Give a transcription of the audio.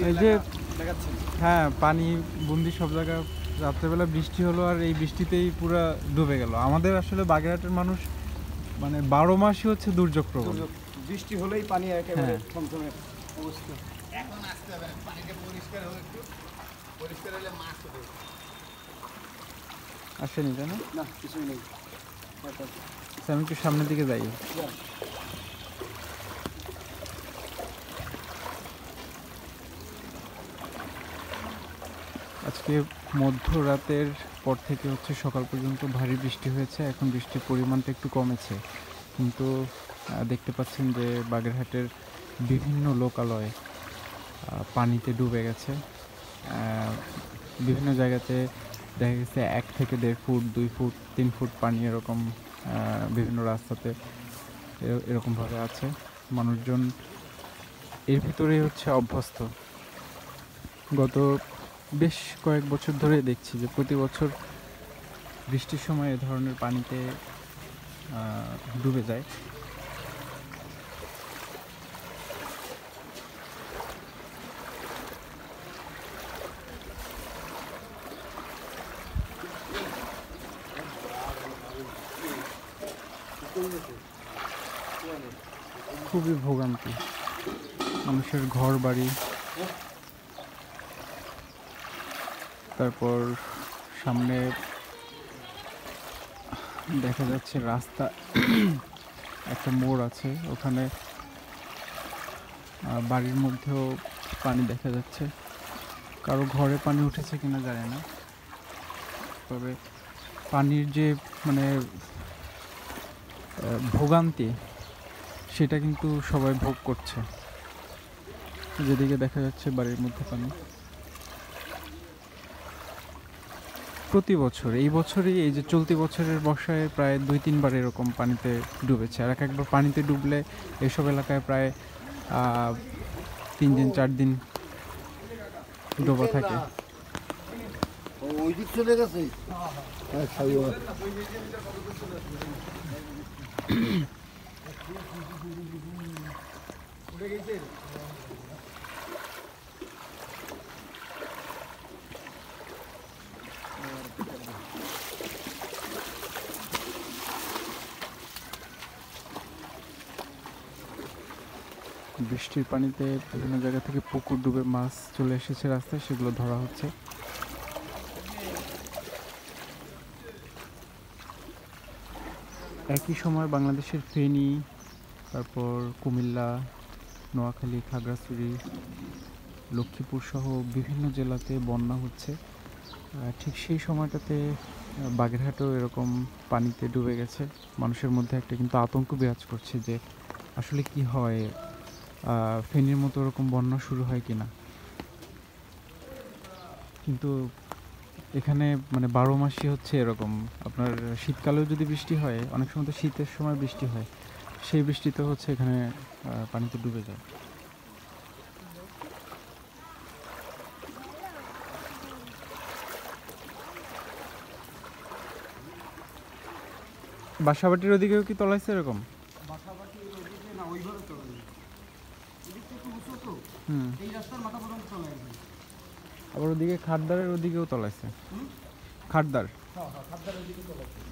এই যে হ্যাঁ, পানি বুন্দি সব জায়গায় রাত্রেবেলা বৃষ্টি হলো আর এই বৃষ্টিতেই পুরা ডুবে গেল। আমাদের আসলে বাগেরহাটের মানুষ মানে 12 মাসই হচ্ছে দুর্যোগ প্রবণ। বৃষ্টি হলেই পানি একেবারে থমথমে অবস্থা। এখন আসতে হবে, পানিটা পরিষ্কার হোক একটু, পরিষ্কার হলে মাছ হবে। আসেনি তাই না? না, কিছুই নেই। আমি একটু সামনের দিকে যাই। আজকে মধ্যরাতের পর থেকে হচ্ছে সকাল পর্যন্ত ভারী বৃষ্টি হয়েছে। এখন বৃষ্টির পরিমাণটা একটু কমেছে, কিন্তু দেখতে পাচ্ছেন যে বাগেরহাটের বিভিন্ন লোকালয় পানিতে ডুবে গেছে। বিভিন্ন জায়গাতে দেখা গেছে 1 থেকে 1.5 ফুট, 2 ফুট, 3 ফুট পানি এরকম বিভিন্ন রাস্তাতে এরকমভাবে আছে। মানুষজন এর ভিতরেই হচ্ছে অভ্যস্ত। গত বেশ কয়েক বছর ধরে দেখছি যে প্রতি বছর বৃষ্টির সময় এ ধরনের পানিতে ডুবে যায়। খুবই ভোগান্তি মানুষের ঘর বাড়ি। তারপর সামনে দেখা যাচ্ছে রাস্তা, একটা মোড় আছে ওখানে, বাড়ির মধ্যেও পানি দেখা যাচ্ছে। কারো ঘরে পানি উঠেছে কিনা জানি না, তবে পানির যে মানে ভোগান্তি সেটা কিন্তু সবাই ভোগ করছে। যেদিকে দেখা যাচ্ছে বাড়ির মধ্যে পানি। প্রতি বছর এই বছরই, এই যে চলতি বছরের বর্ষায় প্রায় 2-3 বার এরকম পানিতে ডুবেছে। আর একবার পানিতে ডুবলে এসব এলাকায় প্রায় 3 দিন 4 দিন ডোবা থাকে। ওই দিক চলে গেছে। বৃষ্টির পানিতে বিভিন্ন জায়গা থেকে পুকুর ডুবে মাছ চলে এসেছে রাস্তায়, সেগুলো ধরা হচ্ছে। একই সময় বাংলাদেশের ফেনী, তারপর কুমিল্লা, নোয়াখালী, খাগড়াছড়ি, লক্ষ্মীপুর সহ বিভিন্ন জেলাতে বন্যা হচ্ছে। ঠিক সেই সময়টাতে বাগেরহাটেও এরকম পানিতে ডুবে গেছে। মানুষের মধ্যে একটা কিন্তু আতঙ্ক বিরাজ করছে যে আসলে কি হয়, ফেনীর মতো ওরকম বন্যা শুরু হয় কিনা। কিন্তু এখানে মানে 12 মাসই হচ্ছে এরকম। আপনার শীতকালেও যদি বৃষ্টি হয়, অনেক সময় তো শীতের সময় বৃষ্টি হয়, সেই বৃষ্টিতে হচ্ছে এখানে পানিতে ডুবে যায়। বাসাবাটির ওদিকেও কি তলাইছে এরকম? বাসাবাটির ওইদিকে না, ওইভাবে চলে যায়। এদিকটা একটু উঁচু তো, এই রাস্তার মাথা পর্যন্ত চলে আসবে। আবার ওদিকে খাটদারের ওদিকেও তলাইছে। খাটদার হ্যাঁ, খাদ্দারের দিকে চলে আসবে।